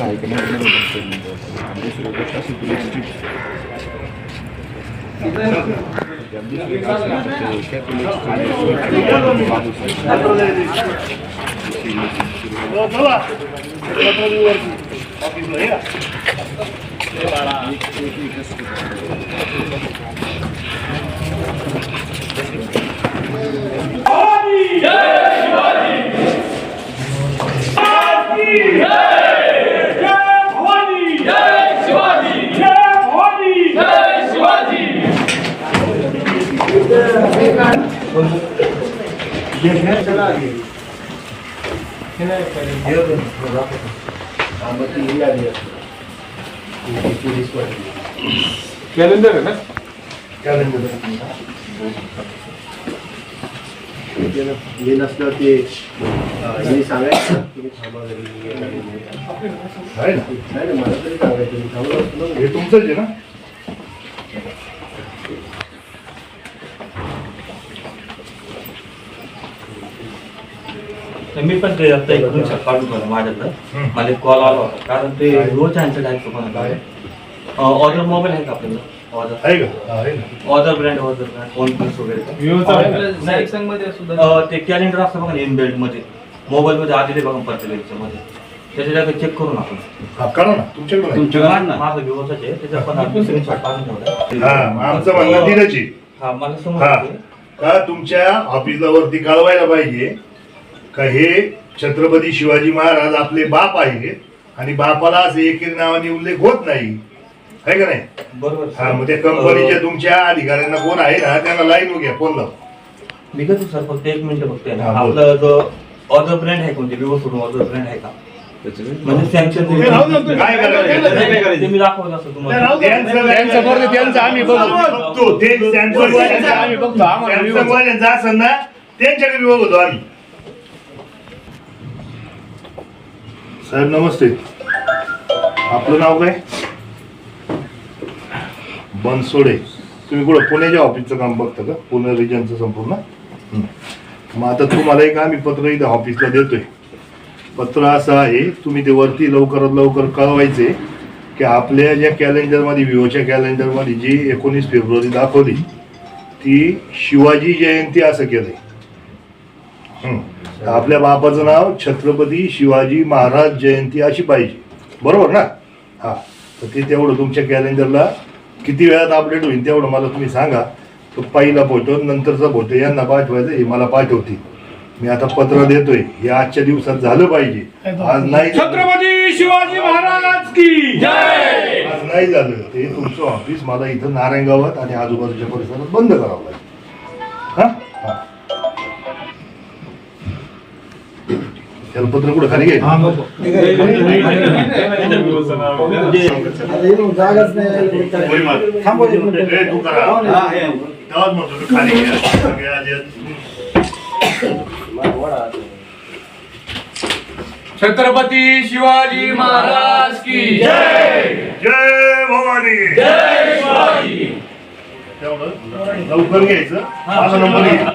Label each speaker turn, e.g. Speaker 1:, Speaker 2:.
Speaker 1: आहे की नाही दुसरी गोष्ट अशी तुला
Speaker 2: कैलेंडर है ना
Speaker 3: कैलेंडर ये नसलं ते हे सांगायचं तुम्ही थांबा घरी आहे ना मला तरी सांगायचं तुम्ही थांबा हे तुमचंच आहे ना
Speaker 4: मी पण ते आता इकडून काढून बघा माझ्याकडं मला कॉल आला होता कारण ते रोज यांचं डायरेक्ट कोणाला ऑर्डर मोबाईल आहे का आपल्याला ऑर्डर
Speaker 3: आहे का आहे ना
Speaker 4: ऑर्डर ब्रँड वन प्लस वगैरे ते कॅलेंडर असतं बघा इनबिल्ट मध्ये मोबाईल मध्ये आलेले बघा प्रत्येक मध्ये त्याच्या जागा चेक करून आपण
Speaker 3: हा करा ना तुमच्याकडे
Speaker 4: माझं व्यवस्थाच आहे त्याच्या पण काढून
Speaker 3: आमचं म्हणणं दिलंची
Speaker 4: हा मला समजलं
Speaker 3: का तुमच्या ऑफिसला वरती कळवायला पाहिजे का हे छत्रपती शिवाजी महाराज आपले बाप आहेत आणि बापाला असे एकेरी नावाने उल्लेख होत नाही आहे का नाही
Speaker 4: बरोबर
Speaker 3: हा मग त्या कंपनीच्या तुमच्या अधिकाऱ्यांना कोण आहे ना त्यांना लाईन घ्या फोन लाव
Speaker 4: मी कसं सर फक्त एक मिनिट बघते ना आपलं जो ऑर्डर ब्रँड आहे कोणते व्यवस्थित ऑर्डर ब्रँड आहे का म्हणजे सँक्शन
Speaker 3: काय करायचं
Speaker 4: मी दाखवलं असं तुम्हाला
Speaker 3: असेल ना त्यांच्याकडे बघतो आम्ही साहेब नमस्ते आपलं नाव काय बनसोडे तुम्ही कुठं पुण्याच्या ऑफिसचं काम बघता का पुणे रिजनचं संपूर्ण मग आता तुम्हाला एक आम्ही पत्र इथं ऑफिसला देतोय पत्र असं आहे तुम्ही ते वरती लवकरात लवकर कळवायचे की आपल्या ज्या कॅलेंडरमध्ये विवोच्या कॅलेंडरमध्ये जी 19 फेब्रुवारी दाखवली ती शिवाजी जयंती असं केलंय आपल्या बापाचं नाव छत्रपती शिवाजी महाराज जयंती अशी पाहिजे बरोबर ना हा तर ते तेवढं तुमच्या कॅलेंडरला किती वेळात अपडेट होईल तेवढं मला तुम्ही सांगा तो पहिला फोटो नंतरचा फोटो यांना पाठवायचं हे मला पाठवतील मी आता पत्र देतोय हे आजच्या दिवसात झालं पाहिजे आज नाही
Speaker 2: छत्रपती शिवाजी महाराज की जय
Speaker 3: आज नाही झालं ते तुमचं ऑफिस मला इथं नारायणगावात आणि आजूबाजूच्या परिसरात बंद करावं लागेल हा हा त्याला पत्र कुठं खाली घ्यायचं खाली
Speaker 2: छत्रपती शिवाजी महाराज की जय
Speaker 3: जय भवानी
Speaker 2: जय शिवाजी
Speaker 3: तेवढं लवकर घ्यायचं माझा नंबर घ्या